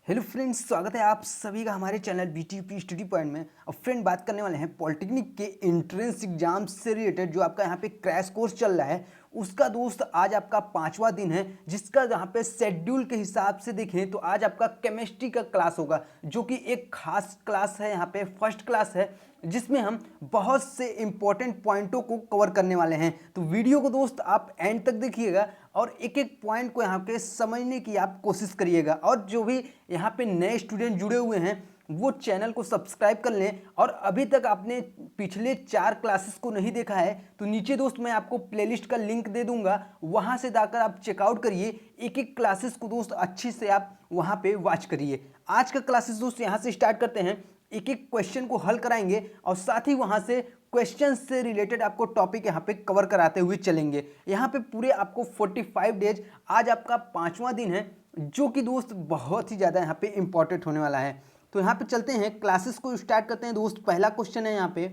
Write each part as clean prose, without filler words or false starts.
Hello friends, स्वागत है आप सभी का हमारे चैनल बीटीपी स्टडी पॉइंट में। अब फ्रेंड बात करने वाले हैं पॉलिटेक्निक के एंट्रेंस एग्जाम से रिलेटेड जो आपका यहाँ पे क्रैश कोर्स चल रहा है उसका। दोस्त आज आपका 5वां दिन है, जिसका यहाँ पे शेड्यूल के हिसाब से देखें तो आज आपका केमिस्ट्री का क्लास होगा, जो कि एक खास क्लास है, यहाँ पे फर्स्ट क्लास है, जिसमें हम बहुत से इंपॉर्टेंट पॉइंटों को कवर करने वाले हैं। तो वीडियो को दोस्त आप एंड तक देखिएगा और एक एक पॉइंट को यहाँ पे समझने की आप कोशिश करिएगा। और जो भी यहाँ पे नए स्टूडेंट जुड़े हुए हैं वो चैनल को सब्सक्राइब कर लें, और अभी तक आपने पिछले 4 क्लासेस को नहीं देखा है तो नीचे दोस्त मैं आपको प्लेलिस्ट का लिंक दे दूंगा, वहां से जाकर आप चेकआउट करिए। एक एक क्लासेस को दोस्त अच्छी से आप वहां पे वॉच करिए। आज का क्लासेस दोस्त यहाँ से स्टार्ट करते हैं, एक एक क्वेश्चन को हल कराएंगे और साथ ही वहां से क्वेश्चन से रिलेटेड आपको टॉपिक यहाँ पे कवर कराते हुए चलेंगे। यहाँ पे पूरे आपको 45 डेज, आज आपका 5वां दिन है, जो कि दोस्त बहुत ही ज़्यादा यहाँ पे इंपॉर्टेंट होने वाला है। तो यहाँ पे चलते हैं, क्लासेस को स्टार्ट करते हैं दोस्त। पहला क्वेश्चन है यहाँ पे,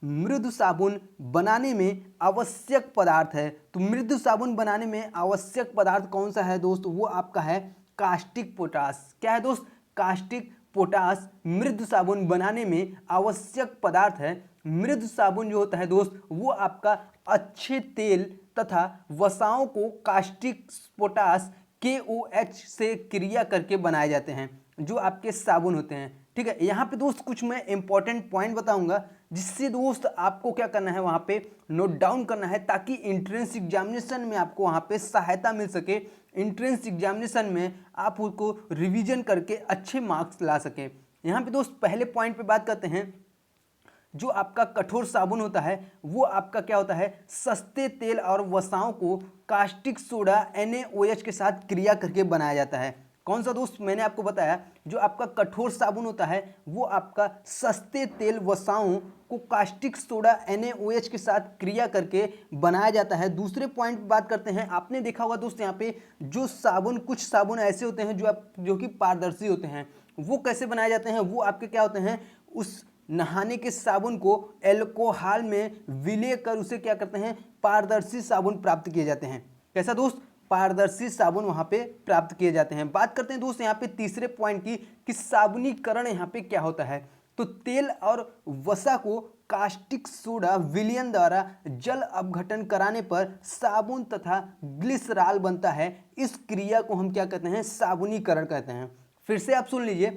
मृदु साबुन बनाने में आवश्यक पदार्थ है। तो मृदु साबुन बनाने में आवश्यक पदार्थ कौन सा है दोस्त? वो आपका है कास्टिक पोटास। क्या है दोस्त? कास्टिक पोटास मृदु साबुन बनाने में आवश्यक पदार्थ है। मृदु साबुन जो होता है दोस्त वो आपका अच्छे तेल तथा वसाओं को कास्टिक पोटास KOH से क्रिया करके बनाए जाते हैं, जो आपके साबुन होते हैं। ठीक है, यहाँ पे दोस्त कुछ मैं इंपॉर्टेंट पॉइंट बताऊंगा, जिससे दोस्त आपको क्या करना है, वहाँ पे नोट डाउन करना है, ताकि इंट्रेंस एग्जामिनेशन में आपको वहाँ पे सहायता मिल सके। इंट्रेंस एग्जामिनेशन में आप उसको रिवीजन करके अच्छे मार्क्स ला सकें। यहाँ पे दोस्त पहले पॉइंट पे बात करते हैं। जो आपका कठोर साबुन होता है वो आपका क्या होता है, सस्ते तेल और वसाओं को कास्टिक सोडा NaOH के साथ क्रिया करके बनाया जाता है। कौन सा दोस्त? मैंने आपको बताया, जो आपका कठोर साबुन होता है वो आपका सस्ते तेल वसाओं को कास्टिक सोडा NaOH के साथ क्रिया करके बनाया जाता है। दूसरे पॉइंट पर बात करते हैं। आपने देखा होगा दोस्त, यहाँ पे जो साबुन, कुछ साबुन ऐसे होते हैं जो कि पारदर्शी होते हैं। वो कैसे बनाए जाते हैं? वो आपके क्या होते हैं, उस नहाने के साबुन को एल्कोहल में विलय कर उसे क्या करते हैं, पारदर्शी साबुन प्राप्त किए जाते हैं। कैसा दोस्त? पारदर्शी साबुन वहां पे प्राप्त किए जाते हैं। बात करते हैं दोस्त यहाँ पे तीसरे पॉइंट की, कि साबुनीकरण यहाँ पे क्या होता है। तो तेल और वसा को कास्टिक सोडा विलयन द्वारा जल अपघटन कराने पर साबुन तथा ग्लिसरॉल बनता है। इस क्रिया को हम क्या कहते हैं, साबुनीकरण कहते हैं। फिर से आप सुन लीजिए,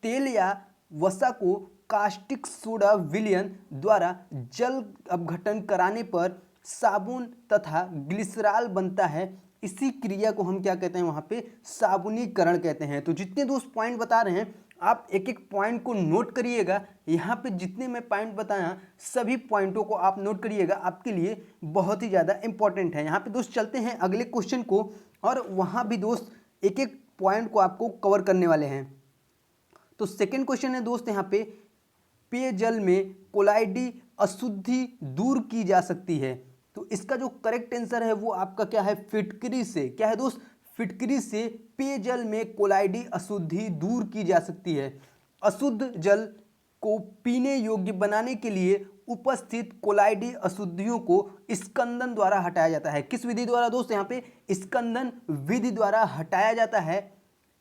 तेल या वसा को कास्टिक सोडा विलयन द्वारा जल अपघटन कराने पर साबुन तथा ग्लिसरॉल बनता है। इसी क्रिया को हम क्या कहते हैं, वहां पे साबुनीकरण कहते हैं। तो जितने दोस्त पॉइंट बता रहे हैं, आप एक एक पॉइंट को नोट करिएगा। यहाँ पे जितने मैं पॉइंट बताया सभी पॉइंटों को आप नोट करिएगा, आपके लिए बहुत ही ज़्यादा इंपॉर्टेंट है। यहाँ पे दोस्त चलते हैं अगले क्वेश्चन को, और वहाँ भी दोस्त एक एक पॉइंट को आपको कवर करने वाले हैं। तो सेकेंड क्वेश्चन है दोस्त यहाँ पे, पेयजल में कोलाइडी अशुद्धि दूर की जा सकती है। तो इसका जो करेक्ट आंसर है वो आपका क्या है, फिटकरी से। क्या है दोस्त? फिटकरी से पेयजल में कोलाइडी अशुद्धि दूर की जा सकती है। अशुद्ध जल को पीने योग्य बनाने के लिए उपस्थित कोलाइडी अशुद्धियों को स्कंदन द्वारा हटाया जाता है। किस विधि द्वारा दोस्त? यहाँ पे स्कंदन विधि द्वारा हटाया जाता है।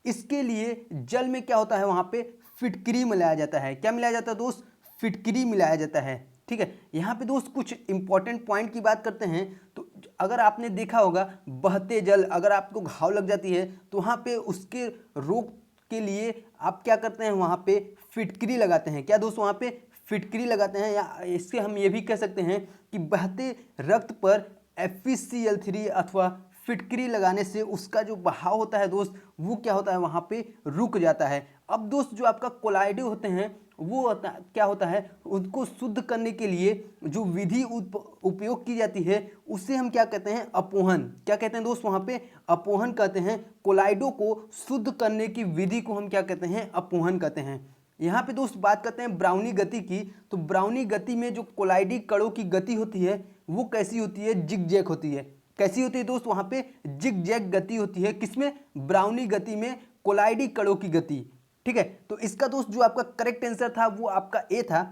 इसके लिए जल में क्या होता है, वहां पे फिटकरी मिलाया जाता है। क्या मिलाया जाता है दोस्त? फिटकरी मिलाया जाता है। ठीक है, यहाँ पे दोस्त कुछ इंपॉर्टेंट पॉइंट की बात करते हैं। तो अगर आपने देखा होगा, बहते जल, अगर आपको घाव लग जाती है तो वहाँ पे उसके रोग के लिए आप क्या करते हैं, वहाँ पे फिटकरी लगाते हैं। क्या दोस्त? वहाँ पे फिटकरी लगाते हैं, या इससे हम ये भी कह सकते हैं कि बहते रक्त पर FeCl3 अथवा फिटकरी लगाने से उसका जो बहाव होता है दोस्त, वो क्या होता है, वहाँ पे रुक जाता है। अब दोस्त जो आपका कोलाइडी होते हैं वो क्या होता है, उनको शुद्ध करने के लिए जो विधि उपयोग की जाती है उसे हम क्या कहते हैं, अपोहन। क्या कहते हैं दोस्त? वहाँ पे अपोहन कहते हैं। कोलाइडो को शुद्ध करने की विधि को हम क्या कहते हैं, अपोहन कहते हैं। यहाँ पे दोस्त बात करते हैं ब्राउनी गति की। तो ब्राउनी गति में जो कोलाइडी कणों की गति होती है वो कैसी होती है, जिग-जैग होती है। कैसी होती है दोस्त? वहाँ पे जिग-जैग गति होती है। किसमें? ब्राउनी गति में कोलाइडी कणों की गति। ठीक है, तो इसका दोस्त जो आपका करेक्ट आंसर था वो आपका ए था।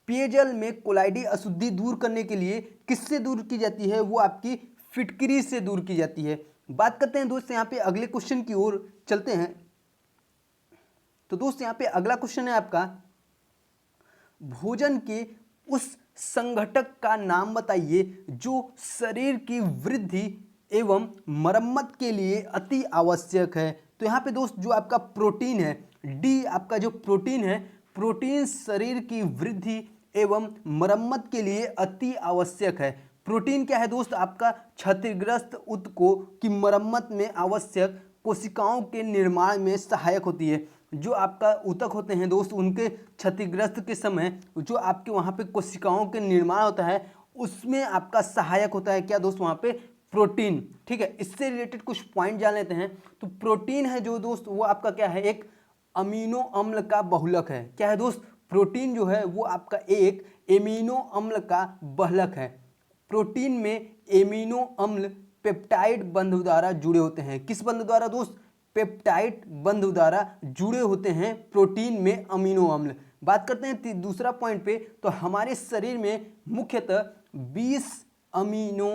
पेयजल में कोलाइडी अशुद्धि दूर करने के लिए किससे दूर की जाती है, वो आपकी फिटकरी से दूर की जाती है। बात करते हैं दोस्त यहाँ पे अगले क्वेश्चन की ओर चलते हैं। तो दोस्त यहाँ पे अगला क्वेश्चन है आपका, भोजन के उस संघटक का नाम बताइए जो शरीर की वृद्धि एवं मरम्मत के लिए अति आवश्यक है। तो यहाँ पे दोस्त जो आपका प्रोटीन है, डी आपका जो प्रोटीन है, प्रोटीन शरीर की वृद्धि एवं मरम्मत के लिए अति आवश्यक है। प्रोटीन क्या है दोस्त, आपका क्षतिग्रस्त ऊतकों की मरम्मत में आवश्यक कोशिकाओं के निर्माण में सहायक होती है। जो आपका ऊतक होते हैं दोस्त, उनके क्षतिग्रस्त के समय जो आपके वहाँ पे कोशिकाओं के निर्माण होता है उसमें आपका सहायक होता है क्या दोस्त, वहाँ पे प्रोटीन। ठीक है, इससे रिलेटेड कुछ पॉइंट जान लेते हैं। तो प्रोटीन है जो दोस्त, वो आपका क्या है, एक अमीनो अम्ल का बहुलक है। क्या है दोस्त, प्रोटीन जो है वो आपका एक एमिनो अम्ल का बहुलक है। प्रोटीन में एमिनो अम्ल पेप्टाइड बंध द्वारा जुड़े होते हैं। किस बंध द्वारा दोस्त, पेप्टाइड बंध द्वारा जुड़े होते हैं प्रोटीन में अमीनो अम्ल। बात करते हैं दूसरा पॉइंट पे, तो हमारे शरीर में मुख्यतः 20 अमीनो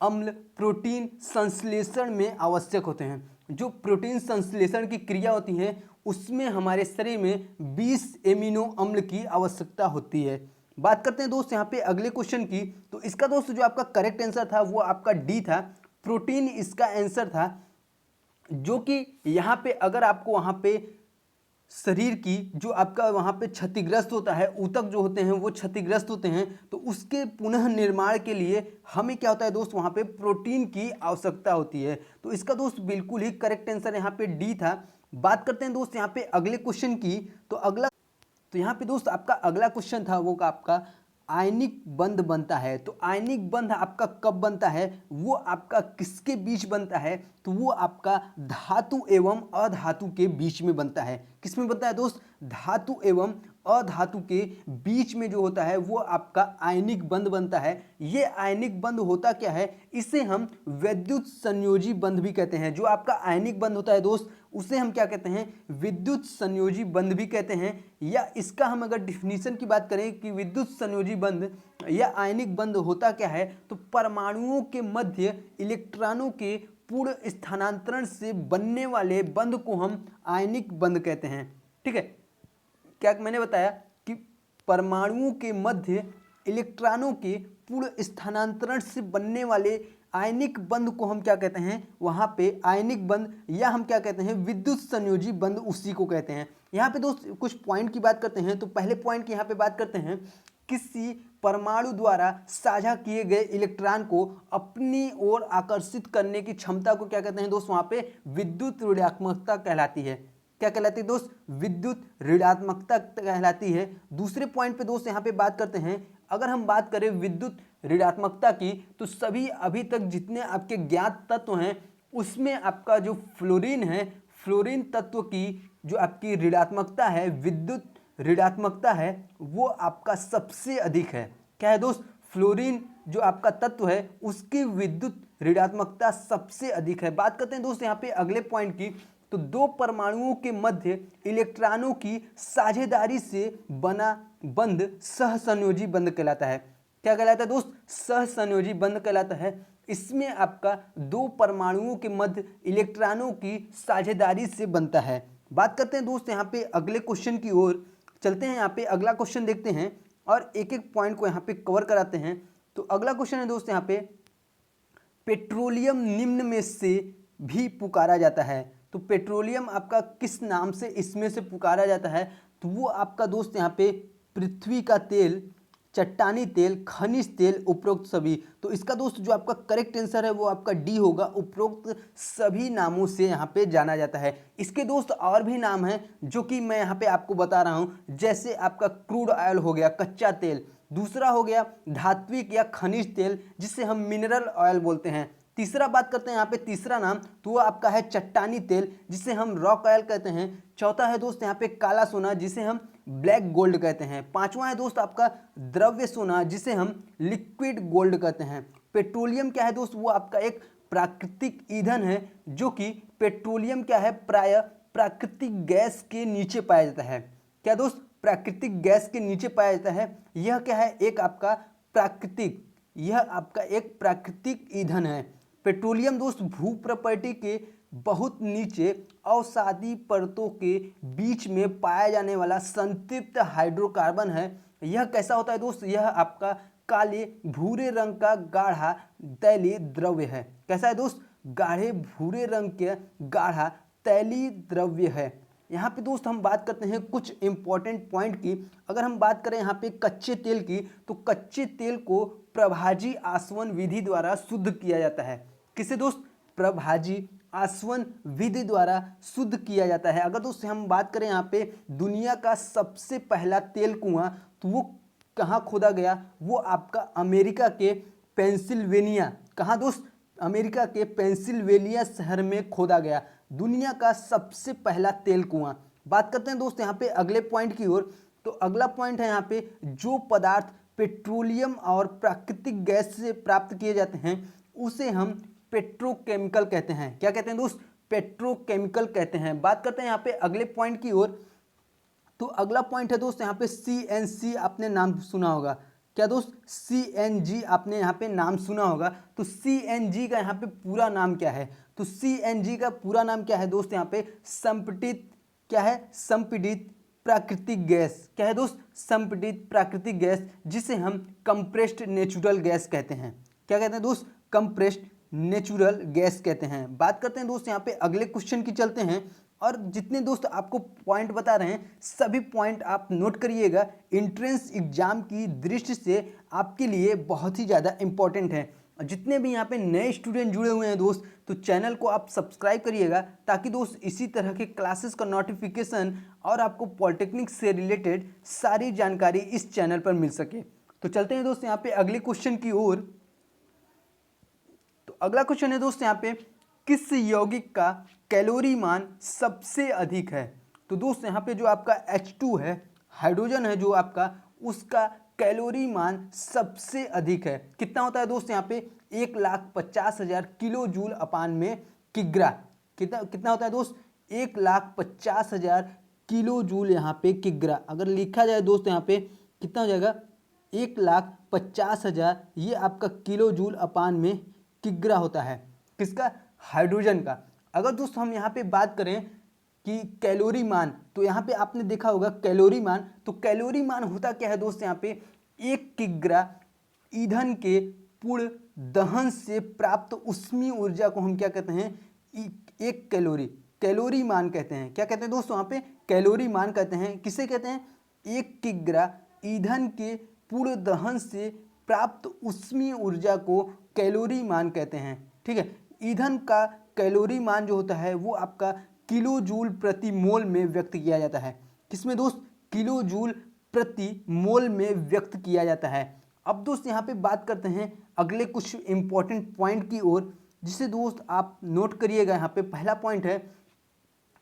अम्ल प्रोटीन संश्लेषण में आवश्यक होते हैं। जो प्रोटीन संश्लेषण की क्रिया होती है उसमें हमारे शरीर में 20 एमिनो अम्ल की आवश्यकता होती है। बात करते हैं दोस्त यहाँ पे अगले क्वेश्चन की। तो इसका दोस्त जो आपका करेक्ट आंसर था वो आपका डी था, प्रोटीन इसका आंसर था। जो कि यहाँ पे अगर आपको वहाँ पे शरीर की जो आपका वहाँ पे क्षतिग्रस्त होता है, ऊतक जो होते हैं वो क्षतिग्रस्त होते हैं, तो उसके पुनः निर्माण के लिए हमें क्या होता है दोस्त, वहाँ पे प्रोटीन की आवश्यकता होती है। तो इसका दोस्त बिल्कुल ही करेक्ट आंसर यहाँ पे डी था। बात करते हैं दोस्त यहाँ पे अगले क्वेश्चन की। तो यहाँ पे दोस्त आपका अगला क्वेश्चन था वो आपका आयनिक बंध बनता है। तो आयनिक बंध आपका कब बनता है, वो आपका किसके बीच बनता है, तो वो आपका धातु एवं अधातु के बीच में बनता है। किस में बनता है दोस्त, धातु एवं अधातु के बीच में जो होता है वो आपका आयनिक बंध बनता है। ये आयनिक बंध होता क्या है, इसे हम विद्युत संयोजी बंध भी कहते हैं। जो आपका आयनिक बंध होता है दोस्त उसे हम क्या कहते हैं, विद्युत संयोजी बंध भी कहते हैं। या इसका हम अगर डिफिनीशन की बात करें कि विद्युत संयोजी बंध या आयनिक बंध होता क्या है, तो परमाणुओं के मध्य इलेक्ट्रॉनों के पूर्ण स्थानांतरण से बनने वाले बंध को हम आयनिक बंध कहते हैं। ठीक है, क्या मैंने बताया कि परमाणुओं के मध्य इलेक्ट्रॉनों के पूर्ण स्थानांतरण से बनने वाले आयनिक बंध को हम क्या कहते हैं, वहाँ पे आयनिक बंध या हम क्या कहते हैं, विद्युत संयोजी बंध उसी को कहते हैं। यहाँ पे दोस्त कुछ पॉइंट की बात करते हैं। तो पहले पॉइंट की यहाँ पे बात करते हैं, किसी परमाणु द्वारा साझा किए गए इलेक्ट्रॉन को अपनी ओर आकर्षित करने की क्षमता को क्या कहते हैं दोस्त, वहाँ पे विद्युत ऋणात्मकता कहलाती है। क्या कहलाती है दोस्त, विद्युत ऋणात्मकता कहलाती है। दूसरे पॉइंट पे दोस्त यहाँ पे बात करते हैं, अगर हम बात करें विद्युत ऋणात्मकता की, तो सभी अभी तक जितने आपके ज्ञात तत्व हैं उसमें आपका जो फ्लोरीन है, फ्लोरीन तत्व की जो आपकी ऋणात्मकता है, विद्युत ऋणात्मकता है, वो आपका सबसे अधिक है। क्या है दोस्त, फ्लोरीन जो आपका तत्व है उसकी विद्युत ऋणात्मकता सबसे अधिक है। बात करते हैं दोस्त यहाँ पे अगले पॉइंट की। तो दो परमाणुओं के मध्य इलेक्ट्रॉनों की साझेदारी से बना बंध सहसंयोजी बंध कहलाता है। क्या कहलाता है दोस्त, सहसंयोजी बंध कहलाता है। इसमें आपका दो परमाणुओं के मध्य इलेक्ट्रॉनों की साझेदारी से बनता है। बात करते हैं दोस्त यहाँ पे अगले क्वेश्चन की ओर चलते हैं। यहाँ पे अगला क्वेश्चन देखते हैं और एक एक पॉइंट को यहाँ पे कवर कराते हैं। तो अगला क्वेश्चन है दोस्त यहाँ पे, पेट्रोलियम निम्न में से भी पुकारा जाता है। तो पेट्रोलियम आपका किस नाम से इसमें से पुकारा जाता है, तो वो आपका दोस्त यहाँ पे पृथ्वी का तेल, चट्टानी तेल, खनिज तेल, उपरोक्त सभी। तो इसका दोस्त जो आपका करेक्ट आंसर है वो आपका डी होगा, उपरोक्त सभी नामों से यहाँ पे जाना जाता है। इसके दोस्त और भी नाम हैं जो कि मैं यहाँ पे आपको बता रहा हूँ, जैसे आपका क्रूड ऑयल हो गया, कच्चा तेल। दूसरा हो गया धात्विक या खनिज तेल जिसे हम मिनरल ऑयल बोलते हैं। तीसरा बात करते हैं यहाँ पे तीसरा नाम, तो वो आपका है चट्टानी तेल जिसे हम रॉक ऑयल कहते हैं। चौथा है दोस्त यहाँ पे काला सोना जिसे हम ब्लैक गोल्ड कहते हैं। पांचवा है दोस्त आपका द्रव्य सोना जिसे हम लिक्विड गोल्ड कहते हैं। पेट्रोलियम क्या है दोस्त, वो आपका एक प्राकृतिक ईंधन है जो कि पेट्रोलियम क्या है, प्राय प्राकृतिक गैस के नीचे पाया जाता है। क्या दोस्त, प्राकृतिक गैस के नीचे पाया जाता है। यह क्या है, एक आपका प्राकृतिक, यह आपका एक प्राकृतिक ईंधन है। पेट्रोलियम दोस्त भू प्रॉपर्टी के बहुत नीचे अवसादी परतों के बीच में पाया जाने वाला संतृप्त हाइड्रोकार्बन है। यह कैसा होता है दोस्त? यह आपका काले भूरे रंग का गाढ़ा तैलीय द्रव्य है। कैसा है दोस्त? गाढ़े भूरे रंग के गाढ़ा तैलीय द्रव्य है। यहाँ पे दोस्त हम बात करते हैं कुछ इंपॉर्टेंट पॉइंट की। अगर हम बात करें यहाँ पे कच्चे तेल की, तो कच्चे तेल को प्रभाजी आसवन विधि द्वारा शुद्ध किया जाता है। किसे दोस्त? प्रभाजी आसवन विधि द्वारा शुद्ध किया जाता है। अगर दोस्त हम बात करें यहाँ पे दुनिया का सबसे पहला तेल कुआं, तो वो कहाँ खोदा गया? वो आपका अमेरिका के पेंसिल्वेनिया, कहाँ दोस्त? अमेरिका के पेंसिल्वेनिया शहर में खोदा गया दुनिया का सबसे पहला तेल कुआं। बात करते हैं दोस्त यहाँ पे अगले पॉइंट की ओर। तो अगला पॉइंट है यहाँ पे, जो पदार्थ पेट्रोलियम और प्राकृतिक गैस से प्राप्त किए जाते हैं उसे हम पेट्रोकेमिकल कहते हैं। क्या कहते हैं दोस्त? पेट्रोकेमिकल कहते हैं। बात करते हैं यहाँ पे अगले पॉइंट की ओर। तो अगला पॉइंट है दोस्त यहाँ पे CNC, आपने नाम सुना होगा। क्या दोस्त? CNG आपने यहाँ पे नाम सुना होगा। तो CNG का यहाँ पे पूरा नाम क्या है? तो CNG का पूरा नाम क्या है दोस्त? यहाँ पे संपीड़ित, क्या है? संपीड़ित प्राकृतिक गैस। क्या है दोस्त? संपीड़ित प्राकृतिक गैस, जिसे हम कंप्रेस्ड नेचुरल गैस कहते हैं। क्या कहते हैं दोस्त? कंप्रेस्ड नेचुरल गैस कहते हैं। बात करते हैं दोस्त यहाँ पे अगले क्वेश्चन की, चलते हैं। और जितने दोस्त आपको पॉइंट बता रहे हैं सभी पॉइंट आप नोट करिएगा, एंट्रेंस एग्जाम की दृष्टि से आपके लिए बहुत ही ज़्यादा इंपॉर्टेंट है। जितने भी यहाँ पे नए स्टूडेंट जुड़े हुए हैं दोस्त, तो चैनल को आप सब्सक्राइब करिएगा, ताकि दोस्त इसी तरह के क्लासेस का नोटिफिकेशन और आपको पॉलिटेक्निक से रिलेटेड सारी जानकारी इस चैनल पर मिल सके। तो चलते हैं दोस्त यहाँ पे अगले क्वेश्चन की ओर। तो अगला क्वेश्चन है दोस्त यहाँ पे, किस यौगिक का कैलोरी मान सबसे अधिक है? तो दोस्त यहाँ पे जो आपका H2 है, हाइड्रोजन है जो आपका, उसका कैलोरी मान सबसे अधिक है। कितना होता है दोस्त? यहाँ पे 1,50,000 किलो जूल अपान में किग्रा। कितना होता है दोस्त? 1,50,000 किलो जूल यहाँ पे किग्रा। अगर लिखा जाए दोस्त यहाँ पे कितना हो जाएगा? 1,50,000, ये आपका किलो जूल अपान में किग्रा होता है। किसका? हाइड्रोजन का। अगर दोस्त हम यहाँ पे बात करें कि कैलोरी मान, तो यहाँ पे आपने देखा होगा कैलोरी मान। तो कैलोरी मान होता क्या है दोस्त? यहाँ पे 1 किग्रा ईंधन के पूर्ण दहन से प्राप्त ऊष्मीय ऊर्जा को हम क्या कहते हैं? 1 कैलोरी, कैलोरी मान कहते हैं। क्या कहते हैं दोस्तों? यहाँ पे कैलोरी मान कहते हैं। किसे कहते हैं? 1 किग्रा ईंधन के पूर्ण दहन से प्राप्त ऊष्मीय ऊर्जा को कैलोरी मान कहते हैं। ठीक है, ईंधन का कैलोरी मान जो होता है वो आपका किलो जूल प्रति मोल में व्यक्त किया जाता है। किसमें दोस्त? किलो जूल प्रति मोल में व्यक्त किया जाता है। अब दोस्त यहाँ पे बात करते हैं अगले कुछ इंपॉर्टेंट पॉइंट की ओर, जिसे दोस्त आप नोट करिएगा। यहाँ पे पहला पॉइंट है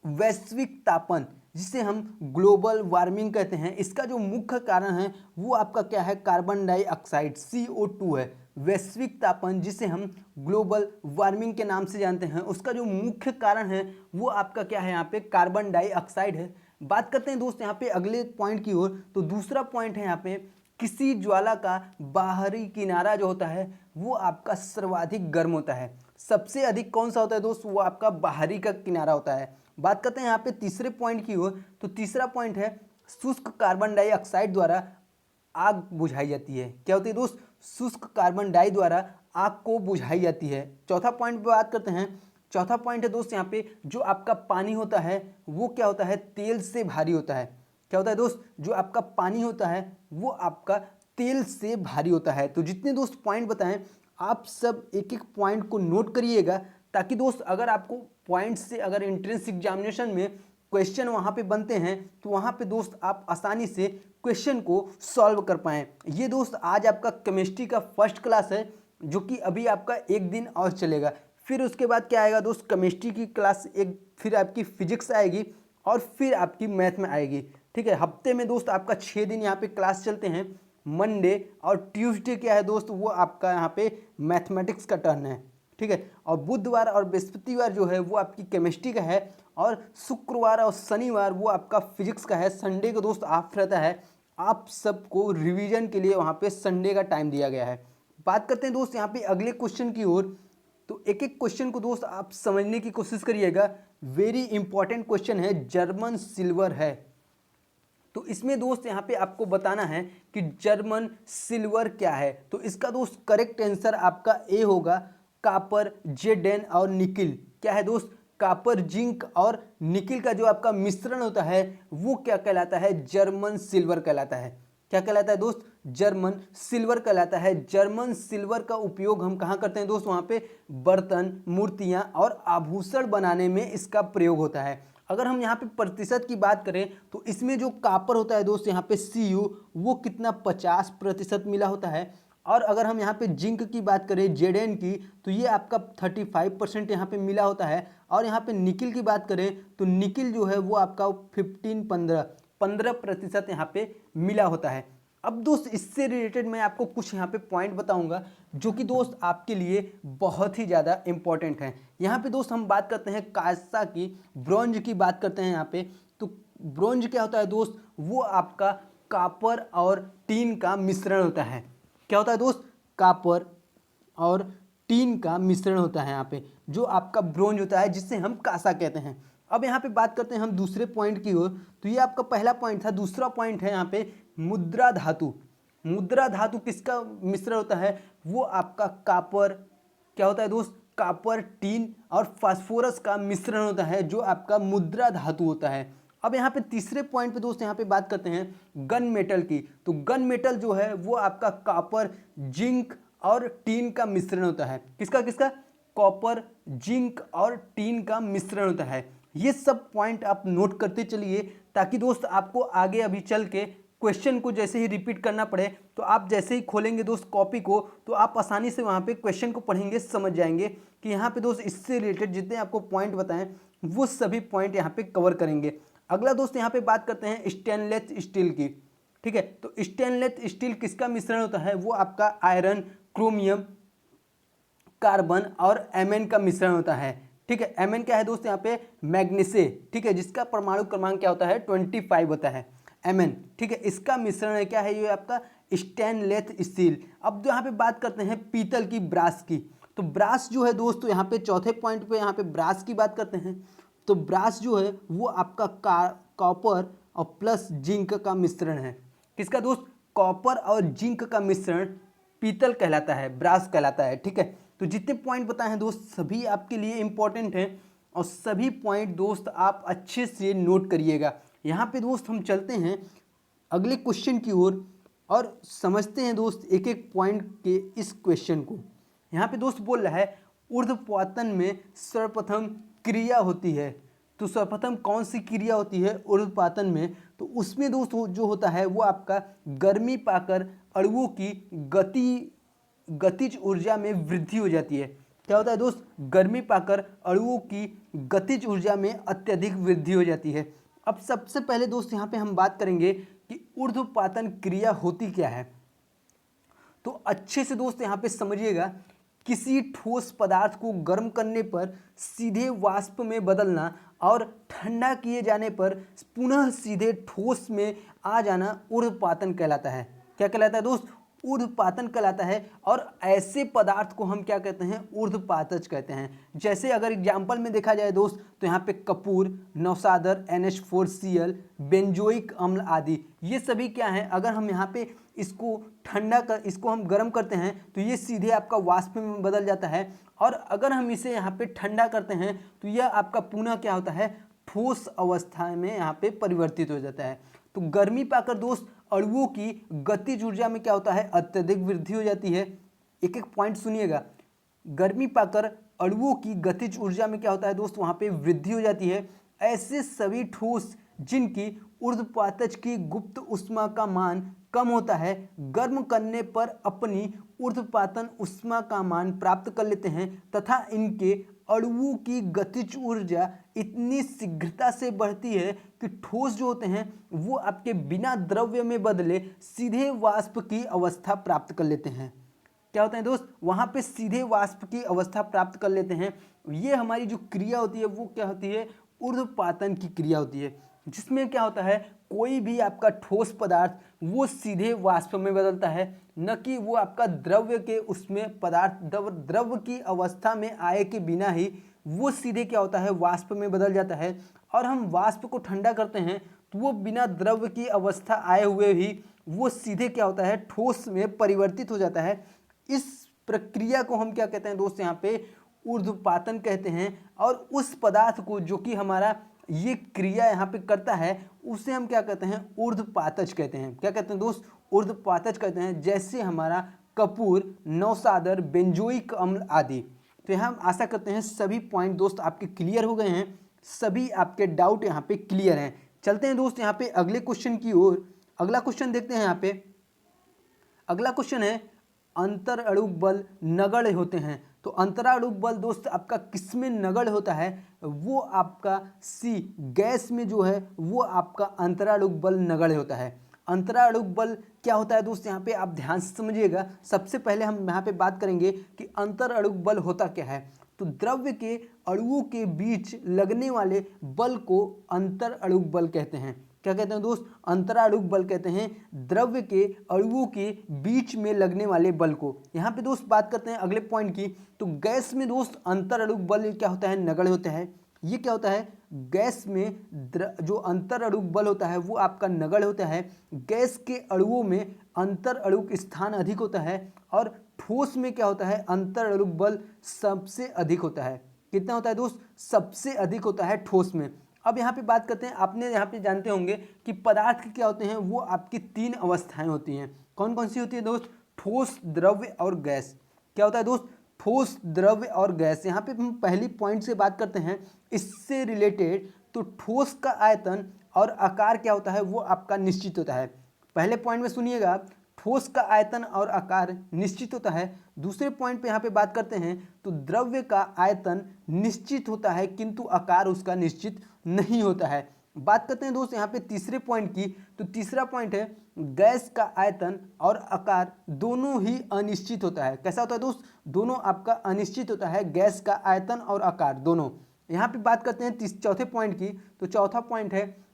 वैश्विक तापन, जिसे हम ग्लोबल वार्मिंग कहते हैं। इसका जो मुख्य कारण है वो आपका क्या है? कार्बन डाइऑक्साइड, CO2 है। वैश्विक तापन, जिसे हम ग्लोबल वार्मिंग के नाम से जानते हैं, उसका जो मुख्य कारण है वो आपका क्या है? यहाँ पे कार्बन डाइऑक्साइड है। बात करते हैं दोस्त यहाँ पे अगले पॉइंट की ओर। तो दूसरा पॉइंट है यहाँ पे, किसी ज्वाला का बाहरी किनारा जो होता है वो आपका सर्वाधिक गर्म होता है। सबसे अधिक कौन सा होता है दोस्त? वो आपका बाहरी का किनारा होता है। बात करते हैं यहाँ पे तीसरे पॉइंट की ओर। तो तीसरा पॉइंट है, शुष्क कार्बन डाइऑक्साइड द्वारा आग बुझाई जाती है। क्या होती है दोस्त? शुष्क कार्बन डाई द्वारा आग को बुझाई जाती है। चौथा पॉइंट पे बात करते हैं। चौथा पॉइंट है दोस्त यहाँ पे, जो आपका पानी होता है वो क्या होता है? तेल से भारी होता है। क्या होता है दोस्त? जो आपका पानी होता है वो आपका तेल से भारी होता है। तो जितने दोस्त पॉइंट बताएं, आप सब एक एक पॉइंट को नोट करिएगा, ताकि दोस्त अगर आपको पॉइंट से अगर एंट्रेंस एग्जामिनेशन में क्वेश्चन वहाँ पे बनते हैं तो वहाँ पे दोस्त आप आसानी से क्वेश्चन को सॉल्व कर पाएँ। ये दोस्त आज आपका केमिस्ट्री का फर्स्ट क्लास है, जो कि अभी आपका एक दिन और चलेगा। फिर उसके बाद क्या आएगा दोस्त? केमिस्ट्री की क्लास एक, फिर आपकी फिजिक्स आएगी और फिर आपकी मैथ में आएगी। ठीक है, हफ्ते में दोस्त आपका 6 दिन यहाँ पे क्लास चलते हैं। मंडे और ट्यूसडे क्या है दोस्त? वो आपका यहाँ पे मैथमेटिक्स का टर्न है। ठीक है, और बुधवार और बृहस्पतिवार जो है वो आपकी केमिस्ट्री का है, और शुक्रवार और शनिवार वो आपका फिजिक्स का है। संडे को दोस्त ऑफ रहता है। आप सबको रिवीजन के लिए वहाँ पे संडे का टाइम दिया गया है। बात करते हैं दोस्त यहाँ पे अगले क्वेश्चन की ओर। तो एक एक क्वेश्चन को दोस्त आप समझने की कोशिश करिएगा। वेरी इंपॉर्टेंट क्वेश्चन है, जर्मन सिल्वर है। तो इसमें दोस्त यहाँ पे आपको बताना है कि जर्मन सिल्वर क्या है। तो इसका दोस्त करेक्ट आंसर आपका ए होगा, कापर, जेडेन और निकिल। क्या है दोस्त? कापर, जिंक और निकिल का जो आपका मिश्रण होता है वो क्या कहलाता है? जर्मन सिल्वर कहलाता है। क्या कहलाता है दोस्त? जर्मन सिल्वर कहलाता है। जर्मन सिल्वर का उपयोग हम कहाँ करते हैं दोस्त? वहाँ पे बर्तन, मूर्तियाँ और आभूषण बनाने में इसका प्रयोग होता है। अगर हम यहाँ पे प्रतिशत की बात करें तो इसमें जो कापर होता है दोस्त, यहाँ पे Cu वो कितना 50% मिला होता है। और अगर हम यहाँ पे जिंक की बात करें, जेडेन की, तो ये आपका 35% यहाँ पे मिला होता है। और यहाँ पे निकिल की बात करें तो निकिल जो है वो आपका 15% यहाँ पे मिला होता है। अब दोस्त इससे रिलेटेड मैं आपको कुछ यहाँ पे पॉइंट बताऊंगा जो कि दोस्त आपके लिए बहुत ही ज़्यादा इंपॉर्टेंट है। यहाँ पे दोस्त हम बात करते हैं कांसा की, ब्रोंज की बात करते हैं यहाँ पे। तो ब्रोंज क्या होता है दोस्त? वो आपका कापर और टीन का मिश्रण होता है। क्या होता है दोस्त? कापर और टीन का मिश्रण होता है यहाँ पे, जो आपका ब्रोंज होता है, जिससे हम कांसा कहते हैं। अब यहाँ पे बात करते हैं हम दूसरे पॉइंट की ओर। तो ये आपका पहला पॉइंट था। दूसरा पॉइंट है यहाँ पे मुद्रा धातु। मुद्रा धातु किसका मिश्रण होता है? वो आपका कापर, क्या होता है दोस्त? कापर, टीन और फास्फोरस का मिश्रण होता है, जो आपका मुद्रा धातु होता है। अब यहाँ पे तीसरे पॉइंट पे दोस्त यहाँ पे बात करते हैं गन मेटल की। तो गन मेटल जो है वो आपका कॉपर, जिंक और टीन का मिश्रण होता है। किसका किसका? कॉपर, जिंक और टीन का मिश्रण होता है। ये सब पॉइंट आप नोट करते चलिए, ताकि दोस्त आपको आगे अभी चल के क्वेश्चन को जैसे ही रिपीट करना पड़े तो आप जैसे ही खोलेंगे दोस्त कॉपी को, तो आप आसानी से वहाँ पे क्वेश्चन को पढ़ेंगे, समझ जाएंगे कि यहाँ पे दोस्त इससे रिलेटेड जितने आपको पॉइंट बताएं वो सभी पॉइंट यहाँ पे कवर करेंगे। अगला दोस्त यहाँ पे बात करते हैं स्टेनलेस स्टील की। ठीक है, तो स्टेनलेस स्टील किसका मिश्रण होता है? वो आपका आयरन, क्रोमियम, कार्बन और एमएन का मिश्रण होता है। ठीक है, एमएन क्या है दोस्त? यहाँ पे मैग्नीसे, ठीक है, जिसका परमाणु क्रमांक क्या होता है? 25 होता है एमएन। ठीक है, इसका मिश्रण है, क्या है ये आपका? Stainless steel. अब जो यहाँ पे बात करते हैं पीतल की, ब्रास की। तो ब्रास जो है दोस्त, तो यहाँ पे चौथे पॉइंट पे यहाँ पे ब्रास की बात करते हैं। तो ब्रास जो है वो आपका कॉपर और प्लस जिंक का मिश्रण है। किसका दोस्त? कॉपर और जिंक का मिश्रण पीतल कहलाता है, ब्रास कहलाता है। ठीक है, तो जितने पॉइंट बताए हैं दोस्त सभी आपके लिए इंपॉर्टेंट हैं, और सभी पॉइंट दोस्त आप अच्छे से नोट करिएगा। यहाँ पे दोस्त हम चलते हैं अगले क्वेश्चन की ओर और समझते हैं दोस्त एक एक पॉइंट के इस क्वेश्चन को। यहाँ पे दोस्त बोल रहा है ऊर्ध्वपातन में सर्वप्रथम क्रिया होती है। तो सर्वप्रथम कौन सी क्रिया होती है ऊर्ध्वपातन में? तो उसमें दोस्त जो होता है वो आपका गर्मी पाकर अणुओं की गतिज ऊर्जा में वृद्धि हो जाती है। क्या होता है दोस्त? गर्मी पाकर अणुओं की गतिज ऊर्जा में अत्यधिक वृद्धि हो जाती है। अब सबसे पहले दोस्त यहाँ पे हम बात करेंगे कि ऊर्ध्वपातन क्रिया होती क्या है। तो अच्छे से दोस्त यहाँ पे समझिएगा, किसी ठोस पदार्थ को गर्म करने पर सीधे वाष्प में बदलना और ठंडा किए जाने पर पुनः सीधे ठोस में आ जाना ऊर्ध्वपातन कहलाता है। क्या कहलाता है दोस्त? ऊर्ध्वपातन कहलाता है। और ऐसे पदार्थ को हम क्या कहते हैं? ऊर्ध्वपातज कहते हैं। जैसे अगर एग्जाम्पल में देखा जाए दोस्त, तो यहाँ पे कपूर, नौसादर, NH4Cl, बेंजोइक अम्ल आदि, ये सभी क्या हैं? अगर हम यहाँ पे इसको हम गर्म करते हैं तो ये सीधे आपका वाष्प में बदल जाता है, और अगर हम इसे यहाँ पे ठंडा करते हैं तो यह आपका पुनः क्या होता है? ठोस अवस्था में यहाँ पे परिवर्तित हो जाता है। तो गर्मी पाकर दोस्त अणुओं की गतिज ऊर्जा में क्या होता है? अत्यधिक वृद्धि हो जाती है। एक एक पॉइंट सुनिएगा, गर्मी पाकर अणुओं की गतिज ऊर्जा में क्या होता है दोस्त? वहाँ पे वृद्धि हो जाती है। ऐसे सभी ठोस जिनकी ऊर्ध्वपातज की गुप्त ऊष्मा का मान कम होता है, गर्म करने पर अपनी ऊर्ध्वपातन ऊष्मा का मान प्राप्त कर लेते हैं, तथा इनके अणुओं की गतिज ऊर्जा इतनी शीघ्रता से बढ़ती है कि ठोस जो होते हैं वो आपके बिना द्रव्य में बदले सीधे वाष्प की अवस्था प्राप्त कर लेते हैं। क्या होता है दोस्त? वहाँ पे सीधे वाष्प की अवस्था प्राप्त कर लेते हैं। ये हमारी जो क्रिया होती है वो क्या होती है? ऊर्ध्वपातन की क्रिया होती है। जिसमें क्या होता है, कोई भी आपका ठोस पदार्थ वो सीधे वाष्प में बदलता है, न कि वो आपका द्रव्य के उसमें पदार्थ द्रव्य की अवस्था में आए के बिना ही वो सीधे क्या होता है, वाष्प में बदल जाता है। और हम वाष्प को ठंडा करते हैं तो वो बिना द्रव्य की अवस्था आए हुए ही वो सीधे क्या होता है, ठोस में परिवर्तित हो जाता है। इस प्रक्रिया को हम क्या कहते हैं दोस्त, यहाँ पे ऊर्ध्वपातन कहते हैं। और उस पदार्थ को जो कि हमारा ये क्रिया यहाँ पे करता है उसे हम क्या कहते हैं, ऊर्ध्वपातज कहते हैं। क्या कहते हैं दोस्त, ऊर्ध्वपातज कहते हैं। जैसे हमारा कपूर, नौसादर, बेंजोइक अम्ल आदि। तो यहाँ हम आशा करते हैं सभी पॉइंट दोस्त आपके क्लियर हो गए हैं, सभी आपके डाउट यहाँ पे क्लियर हैं। चलते हैं दोस्त यहाँ पे अगले क्वेश्चन की ओर। अगला क्वेश्चन देखते हैं। यहाँ पे अगला क्वेश्चन है, अंतराणुक बल नगण्य होते हैं। तो अंतराणुक बल दोस्त आपका किसमें नगण्य होता है, वो आपका सी, गैस में जो है वो आपका अंतराणुक बल नगण्य होता है। अंतराणुक बल क्या होता है दोस्त, यहाँ पे आप ध्यान से समझिएगा। सबसे पहले हम यहाँ पे बात करेंगे कि अंतराणुक बल होता क्या है। तो द्रव्य के अणुओं के बीच लगने वाले बल को अंतराणुक बल कहते हैं। क्या कहते हैं दोस्त, अंतराणुक बल कहते हैं द्रव्य के अणुओं के बीच में लगने वाले बल को। यहाँ पे दोस्त बात करते हैं अगले पॉइंट की। तो गैस में दोस्त अंतराणुक बल क्या होता है, नगण्य होता है। ये क्या होता है, गैस में जो अंतराणुक बल होता है वो आपका नगण्य होता है। गैस के अणुओं में अंतराणुक स्थान अधिक होता है और ठोस में क्या होता है, अंतराणुक बल सबसे अधिक होता है। कितना होता है दोस्त, सबसे अधिक होता है ठोस में। अब यहाँ पे बात करते हैं, आपने यहाँ पे जानते होंगे कि पदार्थ के क्या होते हैं, वो आपकी 3 अवस्थाएं होती हैं। कौन कौन सी होती है दोस्त, ठोस, द्रव्य और गैस। क्या होता है दोस्त, ठोस, द्रव्य और गैस। यहाँ पे हम पहली पॉइंट से बात करते हैं इससे रिलेटेड। तो ठोस का आयतन और आकार क्या होता है, वो आपका निश्चित होता है। पहले पॉइंट में सुनिएगा, ठोस का आयतन और आकार निश्चित होता है। दूसरे पॉइंट पे यहाँ पे बात करते हैं तो द्रव्य का आयतन निश्चित होता है किंतु आकार उसका निश्चित नहीं होता है। बात करते हैं दोस्त यहाँ पे तीसरे पॉइंट की। तो तीसरा पॉइंट है, गैस का आयतन और आकार दोनों ही अनिश्चित होता है। कैसा होता है दोस्त, दोनों आपका अनिश्चित होता है, गैस का आयतन और आकार दोनों। यहाँ पे बात करते हैं चौथे पॉइंट की। तो चौथा पॉइंट है,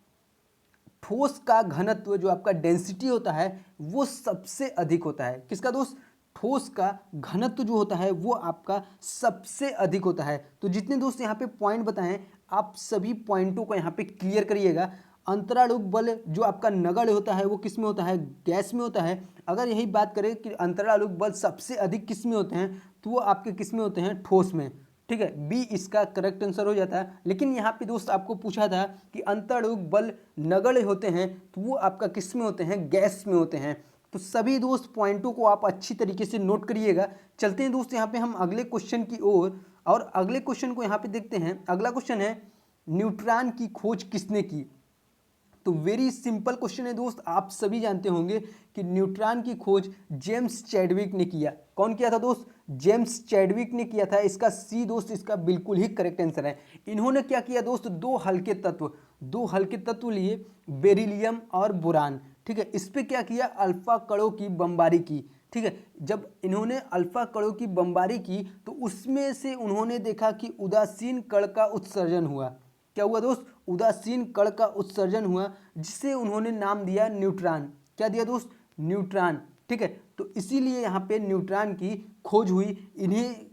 ठोस का घनत्व जो आपका डेंसिटी होता है वो सबसे अधिक होता है। किसका दोस्त, ठोस का घनत्व जो होता है वो आपका सबसे अधिक होता है। तो जितने दोस्त यहाँ पे पॉइंट बताएं, आप सभी पॉइंटों को यहाँ पे क्लियर करिएगा। अंतराणुक बल जो आपका नगण्य होता है वो किस में होता है, गैस में होता है। अगर यही बात करें कि अंतराणुक बल सबसे अधिक किस में होते हैं, तो वो आपके किस में होते हैं, ठोस में। ठीक है, बी इसका करेक्ट आंसर हो जाता है। लेकिन यहाँ पे दोस्त आपको पूछा था कि अंतराणुक बल नगण्य होते हैं तो वो आपका किस में होते हैं, गैस में होते हैं। तो सभी दोस्त पॉइंटों को आप अच्छी तरीके से नोट करिएगा। चलते हैं दोस्त यहाँ पे हम अगले क्वेश्चन की ओर, और अगले क्वेश्चन को यहाँ पे देखते हैं। अगला क्वेश्चन है, न्यूट्रॉन की खोज किसने की। तो वेरी सिंपल क्वेश्चन है दोस्त, आप सभी जानते होंगे कि न्यूट्रॉन की खोज जेम्स चैडविक ने किया। कौन किया था दोस्त, जेम्स चैडविक ने किया था। इसका सी दोस्त इसका बिल्कुल ही करेक्ट आंसर है। इन्होंने क्या किया दोस्त, दो हल्के तत्व लिए, बेरिलियम और बोरान। ठीक है, इस पे क्या किया, अल्फा कणों की बमबारी की। ठीक है, जब इन्होंने अल्फा कणों की बमबारी की तो उसमें से उन्होंने देखा कि उदासीन कण का उत्सर्जन हुआ। क्या हुआ दोस्त, उदासीन कण का उत्सर्जन हुआ, जिसे उन्होंने नाम दिया न्यूट्रॉन। क्या दिया दोस्त, न्यूट्रॉन। ठीक है, तो इसीलिए यहाँ पे न्यूट्रॉन की खोज हुई। इन्हें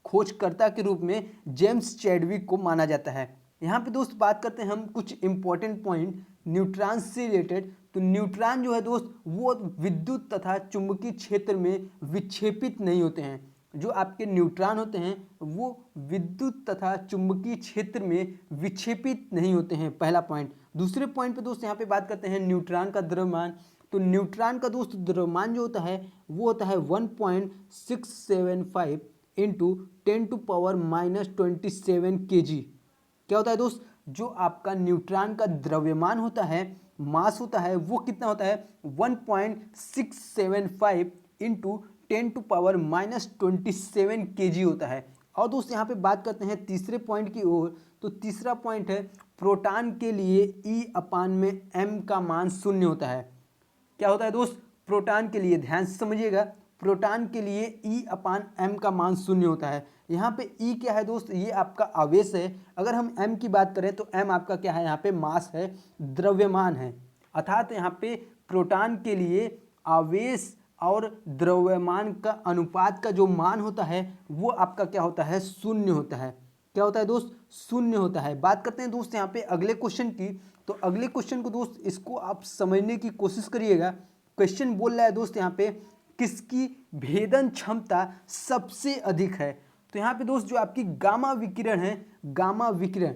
खोजकर्ता के रूप में जेम्स चैडविक को माना जाता है। यहाँ पे दोस्त बात करते हैं हम कुछ इंपॉर्टेंट पॉइंट न्यूट्रॉन से रिलेटेड। तो न्यूट्रॉन जो है दोस्त वो विद्युत तथा चुंबकीय क्षेत्र में विक्षेपित नहीं होते हैं। जो आपके न्यूट्रॉन होते हैं वो विद्युत तथा चुंबकीय क्षेत्र में विक्षेपित नहीं होते हैं, पहला पॉइंट। दूसरे पॉइंट पे दोस्त यहाँ पे बात करते हैं न्यूट्रॉन का द्रव्यमान। तो न्यूट्रॉन का दोस्त द्रव्यमान जो होता है वो होता है 1.675 इंटू 10⁻⁻27 kg। क्या होता है दोस्त, जो आपका न्यूट्रॉन का द्रव्यमान होता है, मास होता है, वो कितना होता है 1.675 इंटू 10⁻⁻27 kg होता है। और दोस्त यहाँ पे बात करते हैं तीसरे पॉइंट की ओर। तो तीसरा पॉइंट है, प्रोटॉन के लिए E/m का मान 0 होता है। क्या होता है दोस्त, प्रोटॉन के लिए, ध्यान से समझिएगा, प्रोटॉन के लिए E/m का मान 0 होता है। यहाँ पे ई क्या है दोस्त, ये आपका आवेश है। अगर हम एम की बात करें तो एम आपका क्या है, यहाँ पे मास है, द्रव्यमान है। अर्थात यहाँ पे प्रोटॉन के लिए आवेश और द्रव्यमान का अनुपात का जो मान होता है वो आपका क्या होता है, शून्य होता है। क्या होता है दोस्त, शून्य होता है। बात करते हैं दोस्त यहाँ पे अगले क्वेश्चन की। तो अगले क्वेश्चन को दोस्त इसको आप समझने की कोशिश करिएगा। क्वेश्चन बोल रहा है दोस्त यहाँ पे किसकी भेदन क्षमता सबसे अधिक है। तो यहाँ पे दोस्त जो आपकी गामा विकिरण है, गामा विकिरण,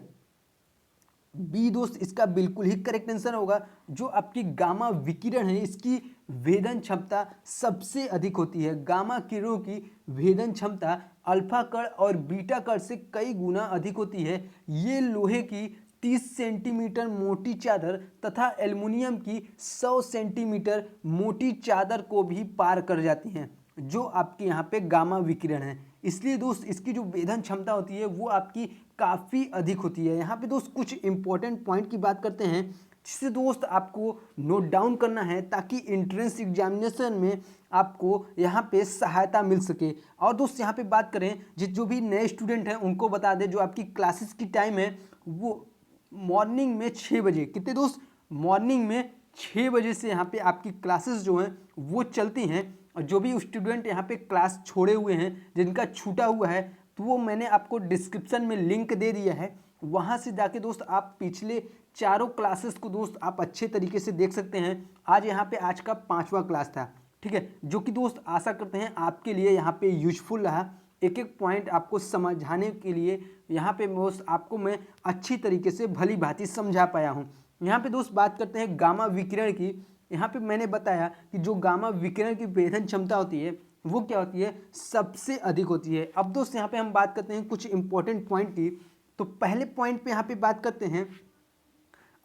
बी दोस्त इसका बिल्कुल ही करेक्ट आंसर होगा। जो आपकी गामा विकिरण है इसकी भेदन क्षमता सबसे अधिक होती है। गामा किरणों की भेदन क्षमता अल्फा कण और बीटा कण से कई गुना अधिक होती है। ये लोहे की 30 सेंटीमीटर मोटी चादर तथा एल्युमिनियम की 100 सेंटीमीटर मोटी चादर को भी पार कर जाती हैं, जो आपके यहाँ पे गामा विकिरण है। इसलिए दोस्त इसकी जो भेदन क्षमता होती है वो आपकी काफ़ी अधिक होती है। यहाँ पे दोस्त कुछ इंपॉर्टेंट पॉइंट की बात करते हैं जिससे दोस्त आपको नोट डाउन करना है ताकि एंट्रेंस एग्जामिनेशन में आपको यहाँ पे सहायता मिल सके। और दोस्त यहाँ पे बात करें जो भी नए स्टूडेंट हैं उनको बता दें, जो आपकी क्लासेस की टाइम है वो मॉर्निंग में 6 बजे, कितने दोस्त, मॉर्निंग में 6 बजे से यहाँ पे आपकी क्लासेस जो हैं वो चलती हैं। और जो भी स्टूडेंट यहाँ पे क्लास छोड़े हुए हैं, जिनका छूटा हुआ है, तो वो मैंने आपको डिस्क्रिप्शन में लिंक दे दिया है, वहाँ से जाके दोस्त आप पिछले चारों क्लासेस को दोस्त आप अच्छे तरीके से देख सकते हैं। आज यहाँ पे आज का 5वां क्लास था, ठीक है, जो कि दोस्त आशा करते हैं आपके लिए यहाँ पे यूजफुल रहा। एक एक पॉइंट आपको समझाने के लिए यहाँ पे दोस्त आपको मैं अच्छी तरीके से भली भांति समझा पाया हूँ। यहाँ पे दोस्त बात करते हैं गामा विकिरण की। यहाँ पे मैंने बताया कि जो गामा विकिरण की भेदन क्षमता होती है वो क्या होती है, सबसे अधिक होती है। अब दोस्त यहाँ पे हम बात करते हैं कुछ इंपॉर्टेंट पॉइंट की। तो पहले पॉइंट पे यहाँ पे बात करते हैं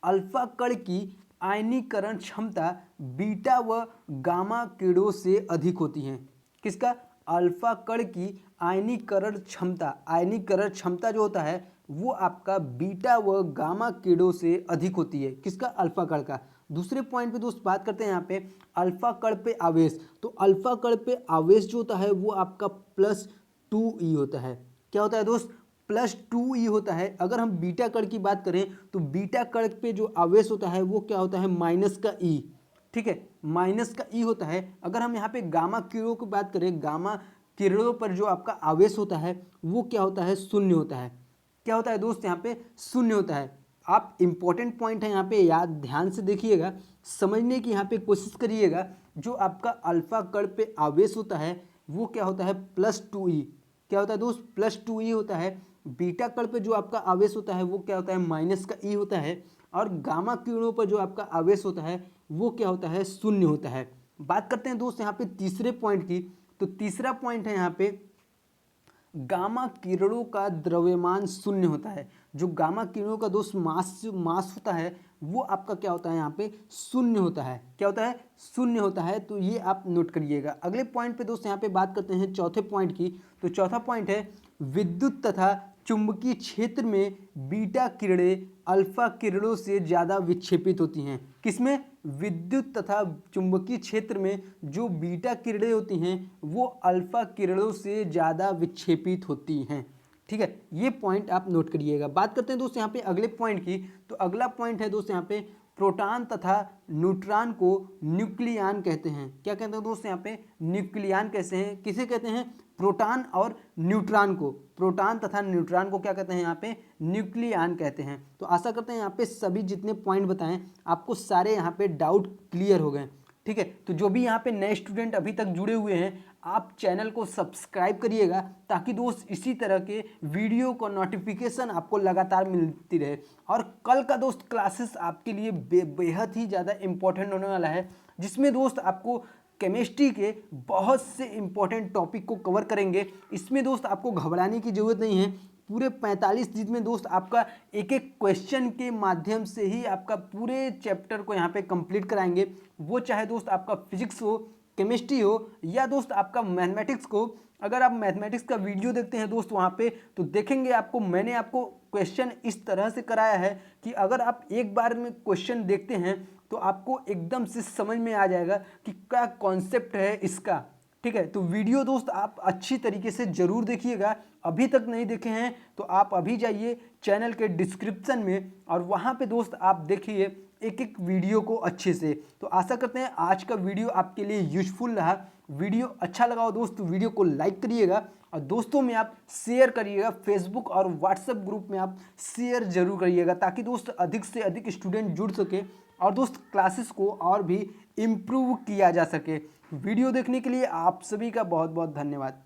अल्फा कण की आयनीकरण क्षमता बीटा व गामा किरणों से अधिक होती है। किसका, अल्फा कण की आयनीकरण क्षमता, आयनीकरण क्षमता जो होता है वो आपका बीटा व गामा किरणों से अधिक होती है। किसका, अल्फा कण का। दूसरे पॉइंट पे दोस्त बात करते हैं यहाँ पे अल्फा कण पे आवेश। तो अल्फा कण पे आवेश जो होता है वो आपका +2e होता है। क्या होता है दोस्त, +2e होता है। अगर हम बीटा कण की बात करें तो बीटा कण पे जो आवेश होता है वो क्या होता है, -e, ठीक है, -e होता है। अगर हम यहाँ पे गामा किरणों की बात करें, गामा किरणों पर जो आपका आवेश होता है वो क्या होता है, शून्य होता है। क्या होता है दोस्त, यहाँ पे शून्य होता है। आप इंपॉर्टेंट पॉइंट है यहाँ पे याद ध्यान से देखिएगा, समझने की यहाँ पे कोशिश करिएगा। जो आपका अल्फा कण पे आवेश होता है वो क्या होता है, +2e। क्या होता है दोस्त, +2e होता है। बीटा कण पे जो आपका आवेश होता है वो क्या होता है, -e होता है। और गामा किरणों पर जो आपका आवेश होता है वो क्या होता है, शून्य होता है। बात करते हैं दोस्त यहाँ पे तीसरे पॉइंट की। तो तीसरा पॉइंट है यहाँ पे गामा किरणों का द्रव्यमान शून्य होता है। जो गामा किरणों का दोस्त मास होता है वो आपका क्या होता है, यहाँ पे शून्य होता है। क्या होता है, शून्य होता है। तो ये आप नोट करिएगा। अगले पॉइंट पे दोस्त यहाँ पे बात करते हैं चौथे पॉइंट की। तो चौथा पॉइंट है विद्युत तथा चुंबकीय क्षेत्र में बीटा किरणें अल्फा किरणों से ज़्यादा विक्षेपित होती हैं। किसमें, विद्युत तथा चुंबकीय क्षेत्र में जो बीटा किरणें होती हैं वो अल्फा किरणों से ज़्यादा विक्षेपित होती हैं। ठीक है, ये पॉइंट आप नोट करिएगा। बात करते हैं दोस्त यहाँ पे अगले पॉइंट की। तो अगला पॉइंट है दोस्त यहाँ पे प्रोटॉन तथा न्यूट्रॉन को न्यूक्लियन कहते हैं। क्या कहते हैं दोस्त, यहाँ पे न्यूक्लियन कैसे हैं, किसे कहते हैं, प्रोटॉन और न्यूट्रॉन को, प्रोटॉन तथा न्यूट्रॉन को क्या कहते हैं, यहाँ पे न्यूक्लियन कहते हैं। तो आशा करते हैं यहाँ पे सभी जितने पॉइंट बताएं आपको सारे यहाँ पे डाउट क्लियर हो गए। ठीक है, तो जो भी यहाँ पे नए स्टूडेंट अभी तक जुड़े हुए हैं आप चैनल को सब्सक्राइब करिएगा ताकि दोस्त इसी तरह के वीडियो को नोटिफिकेशन आपको लगातार मिलती रहे। और कल का दोस्त क्लासेस आपके लिए बेहद ही ज़्यादा इम्पोर्टेंट होने वाला है, जिसमें दोस्त आपको केमिस्ट्री के बहुत से इम्पोर्टेंट टॉपिक को कवर करेंगे। इसमें दोस्त आपको घबराने की ज़रूरत नहीं है। पूरे 45 दिन में दोस्त आपका एक एक क्वेश्चन के माध्यम से ही आपका पूरे चैप्टर को यहाँ पे कंप्लीट कराएंगे। वो चाहे दोस्त आपका फिजिक्स हो, केमिस्ट्री हो या दोस्त आपका मैथमेटिक्स को। अगर आप मैथमेटिक्स का वीडियो देखते हैं दोस्त वहाँ पे तो देखेंगे आपको मैंने आपको क्वेश्चन इस तरह से कराया है कि अगर आप एक बार में क्वेश्चन देखते हैं तो आपको एकदम से समझ में आ जाएगा कि क्या कॉन्सेप्ट है इसका। ठीक है, तो वीडियो दोस्त आप अच्छी तरीके से जरूर देखिएगा। अभी तक नहीं देखे हैं तो आप अभी जाइए चैनल के डिस्क्रिप्शन में और वहाँ पे दोस्त आप देखिए एक एक वीडियो को अच्छे से। तो आशा करते हैं आज का वीडियो आपके लिए यूजफुल रहा। वीडियो अच्छा लगा हो दोस्त तो वीडियो को लाइक करिएगा और दोस्तों में आप शेयर करिएगा। फेसबुक और व्हाट्सएप ग्रुप में आप शेयर जरूर करिएगा ताकि दोस्त अधिक से अधिक स्टूडेंट जुड़ सके और दोस्त क्लासेस को और भी इम्प्रूव किया जा सके। वीडियो देखने के लिए आप सभी का बहुत बहुत धन्यवाद।